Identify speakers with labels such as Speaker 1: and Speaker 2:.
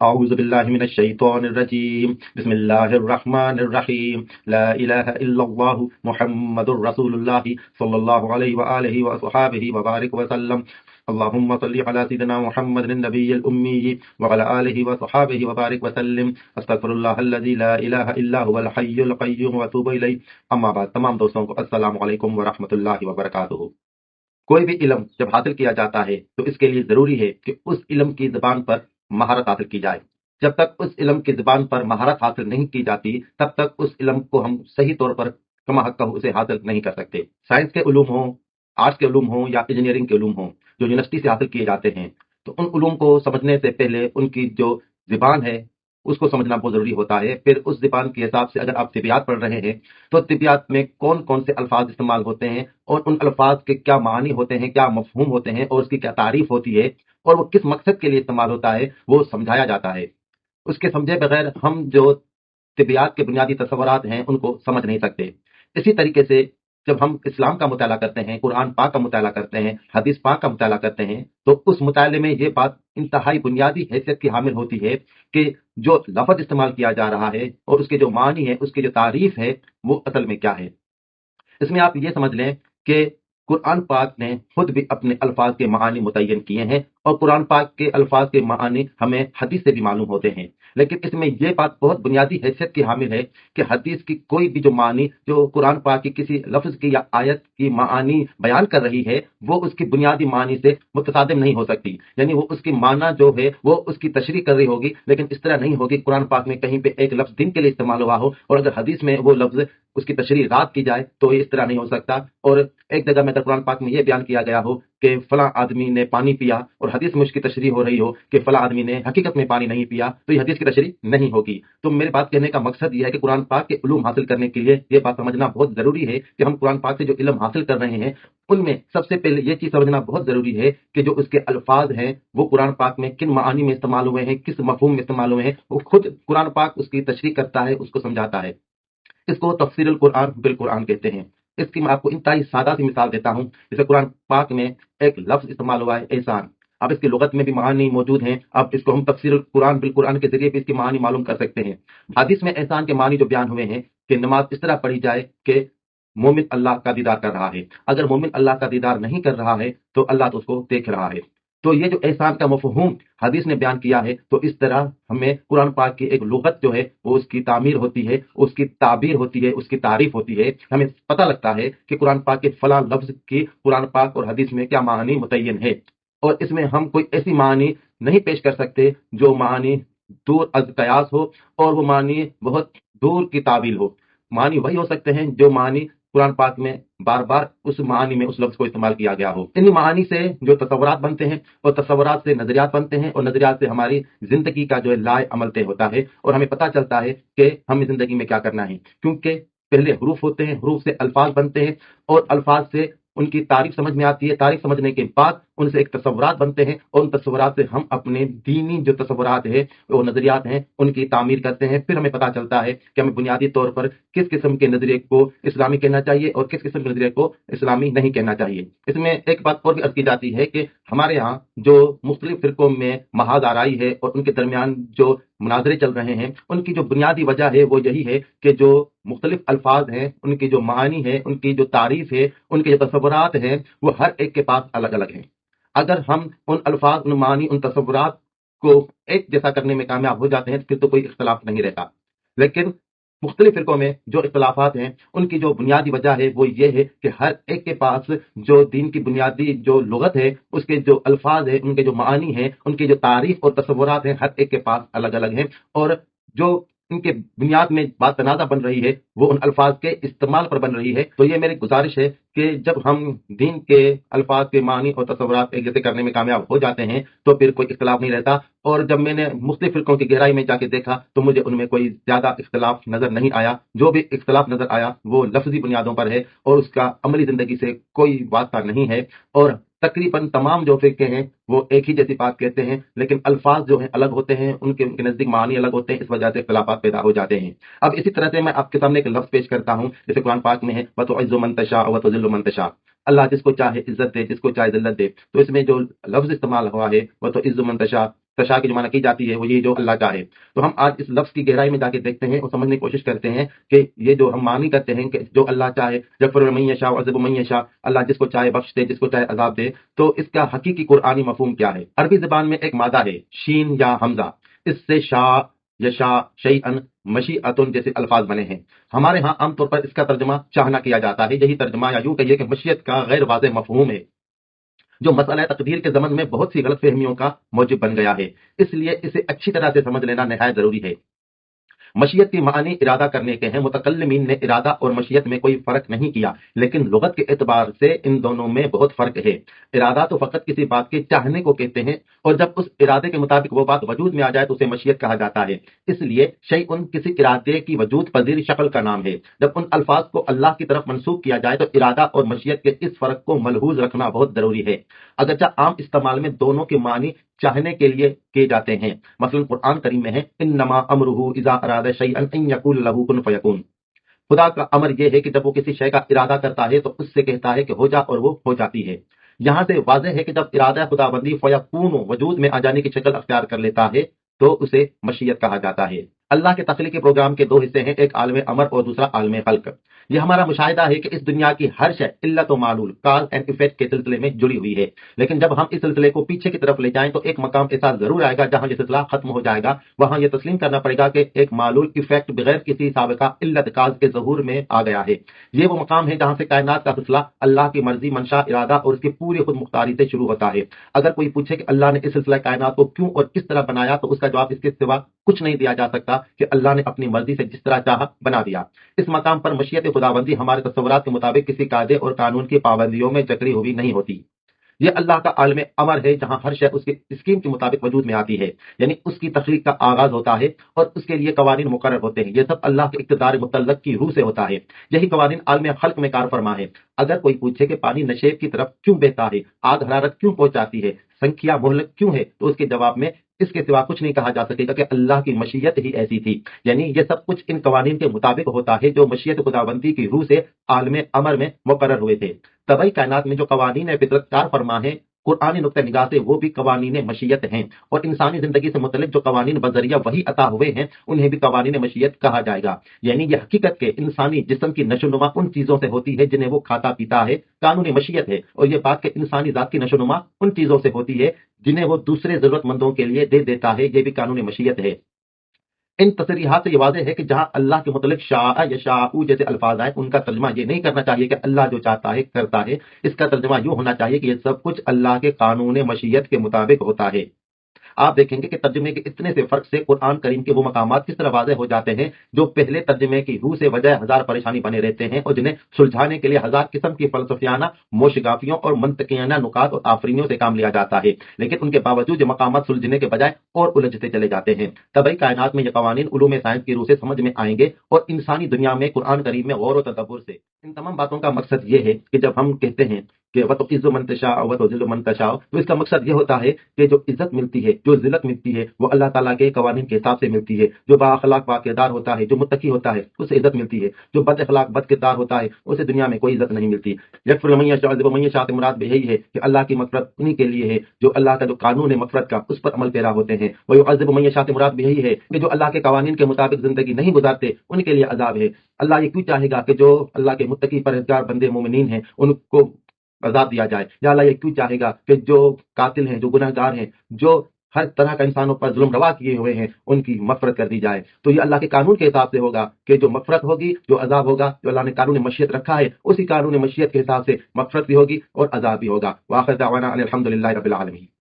Speaker 1: اعوذ باللہ من الشیطان الرجیم بسم اللہ الرحمن الرحیم لا الہ الا اللہ محمد الرسول اللہ صلی اللہ علیہ وآلہ وصحابہ وبارک وسلم اللهم صل على سيدنا محمد النبي الأمي وعلى آله وصحابه وبارك وسلم استغفر الله الذي لا إله إلا هو الحي القيوم وأتوب إليه اما بعد تمام دوستوں کو السلام علیکم ورحمۃ اللہ وبرکاتہ۔ کوئی بھی علم جب حاصل کیا جاتا ہے تو اس کے لیے ضروری ہے کہ اس علم کی زبان پر مہارت حاصل کی جائے۔ جب تک اس علم کی زبان پر مہارت حاصل نہیں کی جاتی تب تک اس علم کو ہم صحیح طور پر کما حق اسے حاصل نہیں کر سکتے۔ سائنس کے علوم ہوں، آرٹس کے علوم ہوں یا انجینئرنگ کے علوم ہوں جو یونیورسٹی سے حاصل کیے جاتے ہیں، تو ان علوم کو سمجھنے سے پہلے ان کی جو زبان ہے اس کو سمجھنا بہت ضروری ہوتا ہے۔ پھر اس زبان کے حساب سے اگر آپ طبیعیات پڑھ رہے ہیں تو طبیعیات میں کون کون سے الفاظ استعمال ہوتے ہیں اور ان الفاظ کے کیا معنی ہوتے ہیں، کیا مفہوم ہوتے ہیں اور اس کی کیا تعریف ہوتی ہے اور وہ کس مقصد کے لیے استعمال ہوتا ہے وہ سمجھایا جاتا ہے۔ اس کے سمجھے بغیر ہم جو طبیعیات کے بنیادی تصورات ہیں ان کو سمجھ نہیں سکتے۔ اسی طریقے سے جب ہم اسلام کا مطالعہ کرتے ہیں، قرآن پاک کا مطالعہ کرتے ہیں، حدیث پاک کا مطالعہ کرتے ہیں، تو اس مطالعے میں یہ بات انتہائی بنیادی حیثیت کی حامل ہوتی ہے کہ جو لفظ استعمال کیا جا رہا ہے اور اس کے جو معنی ہے، اس کی جو تعریف ہے وہ اصل میں کیا ہے۔ اس میں آپ یہ سمجھ لیں کہ قرآن پاک نے خود بھی اپنے الفاظ کے معانی متعین کیے ہیں اور قرآن پاک کے الفاظ کے معانی ہمیں حدیث سے بھی معلوم ہوتے ہیں، لیکن اس میں یہ بات بہت بنیادی حیثیت کی حامل ہے کہ حدیث کی کوئی بھی جو معنی جو قرآن پاک کی کسی لفظ کی یا آیت کی معانی بیان کر رہی ہے وہ اس کی بنیادی معنی سے متصادم نہیں ہو سکتی، یعنی وہ اس کی معنی جو ہے وہ اس کی تشریح کر رہی ہوگی، لیکن اس طرح نہیں ہوگی قرآن پاک میں کہیں پہ ایک لفظ دن کے لیے استعمال ہوا ہو اور اگر حدیث میں وہ لفظ اس کی تشریح رات کی جائے تو یہ اس طرح نہیں ہو سکتا۔ اور ایک جگہ میں اگر قرآن پاک میں یہ بیان کیا گیا ہو کہ فلاں آدمی نے پانی پیا اور حدیث میں اس کی تشریح ہو رہی ہو کہ فلاں آدمی نے حقیقت میں پانی نہیں پیا تو یہ حدیث کی تشریح نہیں ہوگی۔ تو میرے بات کہنے کا مقصد یہ ہے کہ قرآن پاک کے علوم حاصل کرنے کے لیے یہ بات سمجھنا بہت ضروری ہے کہ ہم قرآن پاک سے جو علم حاصل کر رہے ہیں ان میں سب سے پہلے یہ چیز سمجھنا بہت ضروری ہے کہ جو اس کے الفاظ ہیں وہ قرآن پاک میں کن معانی میں استعمال ہوئے ہیں، کس مفہوم میں استعمال ہوئے ہیں، وہ خود قرآن پاک اس کی تشریح کرتا ہے، اس کو سمجھاتا ہے۔ اس کو تفسیر القرآن بالقرآن کہتے ہیں۔ اس کی میں آپ کو انتہائی سادہ سی مثال دیتا ہوں۔ جیسے قرآن پاک میں ایک لفظ استعمال ہوا ہے احسان، اب اس کی لغت میں بھی معانی موجود ہیں، اب اس کو ہم تفسیر القرآن بالقرآن کے ذریعے بھی اس کی معانی معلوم کر سکتے ہیں۔ حدیث میں احسان کے معنی جو بیان ہوئے ہیں کہ نماز اس طرح پڑھی جائے کہ مومن اللہ کا دیدار کر رہا ہے، اگر مومن اللہ کا دیدار نہیں کر رہا ہے تو اللہ تو اس کو دیکھ رہا ہے۔ تو یہ جو احسان کا مفہوم حدیث نے بیان کیا ہے تو اس طرح ہمیں قرآن پاک کی ایک لغت جو ہے وہ اس کی تعمیر ہوتی ہے، اس کی تعبیر ہوتی ہے، اس کی تعریف ہوتی ہے، ہمیں پتہ لگتا ہے کہ قرآن پاک کے فلاں لفظ کی قرآن پاک اور حدیث میں کیا معنی متعین ہے، اور اس میں ہم کوئی ایسی معنی نہیں پیش کر سکتے جو معنی دور از قیاس ہو اور وہ معنی بہت دور کی تعبیر ہو۔ معنی وہی ہو سکتے ہیں جو معنی قرآن پاک میں بار بار اس معنی میں اس لفظ کو استعمال کیا گیا ہو۔ ان معانی سے جو تصورات بنتے ہیں اور تصورات سے نظریات بنتے ہیں اور نظریات سے ہماری زندگی کا جو ہے لائے عمل طے ہوتا ہے اور ہمیں پتہ چلتا ہے کہ ہمیں زندگی میں کیا کرنا ہے، کیونکہ پہلے حروف ہوتے ہیں، حروف سے الفاظ بنتے ہیں اور الفاظ سے ان کی تعریف سمجھ میں آتی ہے، تعریف سمجھنے کے بعد ان سے ایک تصورات بنتے ہیں اور ان تصورات سے ہم اپنے دینی جو تصورات ہیں وہ نظریات ہیں ان کی تعمیر کرتے ہیں۔ پھر ہمیں پتہ چلتا ہے کہ ہمیں بنیادی طور پر کس قسم کے نظریے کو اسلامی کہنا چاہیے اور کس قسم کے نظریے کو اسلامی نہیں کہنا چاہیے۔ اس میں ایک بات اور بھی عرض کی جاتی ہے کہ ہمارے ہاں جو مختلف فرقوں میں محاذ آرائی ہے اور ان کے درمیان جو مناظرے چل رہے ہیں ان کی جو بنیادی وجہ ہے وہ یہی ہے کہ جو مختلف الفاظ ہیں ان کی جو معنی ہے، ان کی جو تعریف ہے، ان کے جو تصورات ہیں وہ ہر ایک کے پاس الگ الگ ہیں۔ اگر ہم ان الفاظ، ان معنی، ان تصورات کو ایک جیسا کرنے میں کامیاب ہو جاتے ہیں پھر تو کوئی اختلاف نہیں رہتا، لیکن مختلف فرقوں میں جو اختلافات ہیں ان کی جو بنیادی وجہ ہے وہ یہ ہے کہ ہر ایک کے پاس جو دین کی بنیادی جو لغت ہے، اس کے جو الفاظ ہیں، ان کے جو معانی ہیں، ان کی جو تعریف اور تصورات ہیں، ہر ایک کے پاس الگ الگ ہیں، اور جو ان کے بنیاد میں بات تنازع بن رہی ہے وہ ان الفاظ کے استعمال پر بن رہی ہے۔ تو یہ میری گزارش ہے کہ جب ہم دین کے الفاظ کے معنی اور تصورات ایک جیسے کرنے میں کامیاب ہو جاتے ہیں تو پھر کوئی اختلاف نہیں رہتا، اور جب میں نے مختلف فرقوں کی گہرائی میں جا کے دیکھا تو مجھے ان میں کوئی زیادہ اختلاف نظر نہیں آیا۔ جو بھی اختلاف نظر آیا وہ لفظی بنیادوں پر ہے اور اس کا عملی زندگی سے کوئی واسطہ نہیں ہے، اور تقریباً تمام جو فرقے ہیں وہ ایک ہی جیسی بات کہتے ہیں، لیکن الفاظ جو ہیں الگ ہوتے ہیں، ان کے نزدیک معنی الگ ہوتے ہیں، اس وجہ سے اختلافات پیدا ہو جاتے ہیں۔ اب اسی طرح سے میں آپ کے سامنے ایک لفظ پیش کرتا ہوں جیسے قرآن پاک میں ہے وَتُعِزُّ مَن تَشَاءُ وَتُذِلُّ مَن تَشَاءُ، اللہ جس کو چاہے عزت دے، جس کو چاہے ذلت دے۔ تو اس میں جو لفظ استعمال ہوا ہے وَتُعِزُّ مَن تَشَاءُ، تشاء کی جو معنی کی جاتی ہے وہ یہ جو اللہ چاہے. تو ہم آج اس لفظ کی گہرائی میں جا کے دیکھتے ہیں اور سمجھنے کی کوشش کرتے ہیں کہ یہ جو ہم معنی کرتے ہیں کہ جو اللہ چاہے یغفر لمن یشاء ویعذب من یشاء، اللہ جس کو چاہے بخش دے، جس کو چاہے عذاب دے، تو اس کا حقیقی قرآنی مفہوم کیا ہے؟ عربی زبان میں ایک مادہ ہے شین یا حمزہ، اس سے شاء، یشاء، شیئن، مشیئتن جیسے الفاظ بنے ہیں. ہمارے ہاں عام طور پر اس کا ترجمہ چاہنا کیا جاتا ہے. یہی ترجمہ یا یوں کہیے کہ مشیت کا غیر واضح مفہوم ہے جو مسئلہ تقدیر کے ضمن میں بہت سی غلط فہمیوں کا موجب بن گیا ہے. اس لیے اسے اچھی طرح سے سمجھ لینا نہایت ضروری ہے. مشیت کے معنی ارادہ کرنے کے ہیں. متکلمین نے ارادہ اور مشیت میں کوئی فرق نہیں کیا، لیکن لغت کے اعتبار سے ان دونوں میں بہت فرق ہے. ارادہ تو فقط کسی بات کے چاہنے کو کہتے ہیں، اور جب اس ارادے کے مطابق وہ بات وجود میں آ جائے تو اسے مشیت کہا جاتا ہے. اس لیے شیء کسی ارادے کی وجود پذیر شکل کا نام ہے. جب ان الفاظ کو اللہ کی طرف منسوب کیا جائے تو ارادہ اور مشیت کے اس فرق کو ملحوظ رکھنا بہت ضروری ہے. اگرچہ عام استعمال میں دونوں کے معنی چاہنے کے لیے کیے جاتے ہیں. مثلا قرآن کریم میں ہے انما امرہ اذا اراد شیئا ان یقول له کن فیکون. خدا کا امر یہ ہے کہ جب وہ کسی شے کا ارادہ کرتا ہے تو اس سے کہتا ہے کہ ہو جا، اور وہ ہو جاتی ہے. یہاں سے واضح ہے کہ جب ارادہ خدا بندی فیکون وجود میں آ جانے کی شکل اختیار کر لیتا ہے تو اسے مشیت کہا جاتا ہے. اللہ کے تخلیقی پروگرام کے دو حصے ہیں، ایک عالم امر اور دوسرا عالم خلق. یہ ہمارا مشاہدہ ہے کہ اس دنیا کی ہر شے علت و معلول، کاز اینڈ ایفیکٹ کے سلسلے میں جڑی ہوئی ہے. لیکن جب ہم اس سلسلے کو پیچھے کی طرف لے جائیں تو ایک مقام ایسا ضرور آئے گا جہاں یہ سلسلہ ختم ہو جائے گا. وہاں یہ تسلیم کرنا پڑے گا کہ ایک معلول ایفیکٹ بغیر کسی سابقہ علت کاز کے ظہور میں آ گیا ہے. یہ وہ مقام ہے جہاں سے کائنات کا سلسلہ اللہ کی مرضی، منشا، ارادہ اور اس کی پوری خود مختاری سے شروع ہوتا ہے. اگر کوئی پوچھے کہ اللہ نے اس سلسلہ کائنات کو کیوں اور کس طرح بنایا تو اس کا جواب اس کے سوا کچھ نہیں دیا جا سکتا کہ اللہ نے اپنی مرضی سے جس طرح چاہا بنا دیا. اس مقام پر مشیت خداوندی ہمارے تصورات کے مطابق کسی قاعدے اور قانون کی پابندیوں میں جکڑی ہوئی نہیں ہوتی. یہ اللہ کا عالم امر ہے جہاں ہر شے اس کی اسکیم کے مطابق وجود میں آتی ہے، یعنی اس کی تخلیق کا آغاز ہوتا ہے اور اس کے لیے قوانین مقرر ہوتے ہیں. یہ سب اللہ کے اقتدار مطلق کی روح سے ہوتا ہے. یہی قوانین عالم خلق میں کار فرما ہے. اگر کوئی پوچھے کہ پانی نشیب کی طرف کیوں بہتا ہے، آگ حرارت کیوں پہنچاتی ہے، سنکھیا مہلک کیوں ہے، تو اس کے جواب میں اس کے سوا کچھ نہیں کہا جا سکے گا کہ اللہ کی مشیت ہی ایسی تھی. یعنی یہ سب کچھ ان قوانین کے مطابق ہوتا ہے جو مشیت خداوندی کی روح سے عالم امر میں مقرر ہوئے تھے. طبعی کائنات میں جو قوانین فطرت کار فرما ہے قرآنی نقطہ نگاہ سے وہ بھی قوانین مشیت ہیں، اور انسانی زندگی سے متعلق جو قوانین بذریعہ وہی عطا ہوئے ہیں انہیں بھی قوانین مشیت کہا جائے گا. یعنی یہ حقیقت کے انسانی جسم کی نشو و نما ان چیزوں سے ہوتی ہے جنہیں وہ کھاتا پیتا ہے، قانون مشیت ہے. اور یہ بات کہ انسانی ذات کی نشو و نما ان چیزوں سے ہوتی ہے جنہیں وہ دوسرے ضرورت مندوں کے لیے دے دیتا ہے، یہ بھی قانون مشیت ہے. ان تصریحات سے یہ واضح ہے کہ جہاں اللہ کے متعلق شاء یشاء جیسے الفاظ آئے ان کا ترجمہ یہ نہیں کرنا چاہیے کہ اللہ جو چاہتا ہے کرتا ہے. اس کا ترجمہ یوں ہونا چاہیے کہ یہ سب کچھ اللہ کے قانون مشیت کے مطابق ہوتا ہے. آپ دیکھیں گے کہ ترجمے کے اتنے سے فرق سے قرآن کریم کے وہ مقامات کس طرح واضح ہو جاتے ہیں جو پہلے ترجمے کی روح سے وجہ ہزار پریشانی بنے رہتے ہیں اور جنہیں سلجھانے کے لیے ہزار قسم کی فلسفیانہ موشگافیوں اور منطقیانہ نکات اور آفرینیوں سے کام لیا جاتا ہے. لیکن ان کے باوجود یہ مقامات سلجھنے کے بجائے اور الجھتے چلے جاتے ہیں. طبعی کائنات میں یہ قوانین علوم سائنس کی روح سے سمجھ میں آئیں گے اور انسانی دنیا میں قرآن کریم میں غور و تدبر سے. ان تمام باتوں کا مقصد یہ ہے کہ جب ہم کہتے ہیں کہ وَتُعِزُّ مَن تَشَاءُ وَتُذِلُّ مَن تَشَاءُ، تو اس کا مقصد یہ ہوتا ہے کہ جو عزت ملتی ہے، جو ذلت ملتی ہے، وہ اللہ تعالیٰ کے قوانین کے حساب سے ملتی ہے. جو با اخلاق با کردار ہوتا ہے، جو متقی ہوتا ہے، اسے عزت ملتی ہے. جو بد اخلاق بد کردار ہوتا ہے اسے دنیا میں کوئی عزت نہیں ملتی. یغفر لمن یشاء ویعذب من یشاء، مراد بھی یہی ہے کہ اللہ کی مغفرت انہی کے لیے ہے جو اللہ کا جو قانون ہے مغفرت کا اس پر عمل پیرا ہوتے ہیں. ویعذب من یشاء، مراد بھی یہی ہے کہ جو اللہ کے قوانین کے مطابق زندگی نہیں گزارتے ان کے لیے عذاب ہے. اللہ یہ کیوں چاہے گا کہ جو اللہ کے متقی پرہیزگار بندے مومنین ہیں ان کو عذاب دیا جائے؟ یا اللہ یہ کیوں چاہے گا کہ جو قاتل ہیں، جو گنہگار ہیں، جو ہر طرح کا انسانوں پر ظلم روا کیے ہوئے ہیں ان کی مغفرت کر دی جائے؟ تو یہ اللہ کے قانون کے حساب سے ہوگا کہ جو مغفرت ہوگی، جو عذاب ہوگا، جو اللہ نے قانون مشیت رکھا ہے اسی قانون مشیت کے حساب سے مغفرت بھی ہوگی اور عذاب بھی ہوگا. وآخر دعوانا ان الحمد للہ رب العالمین.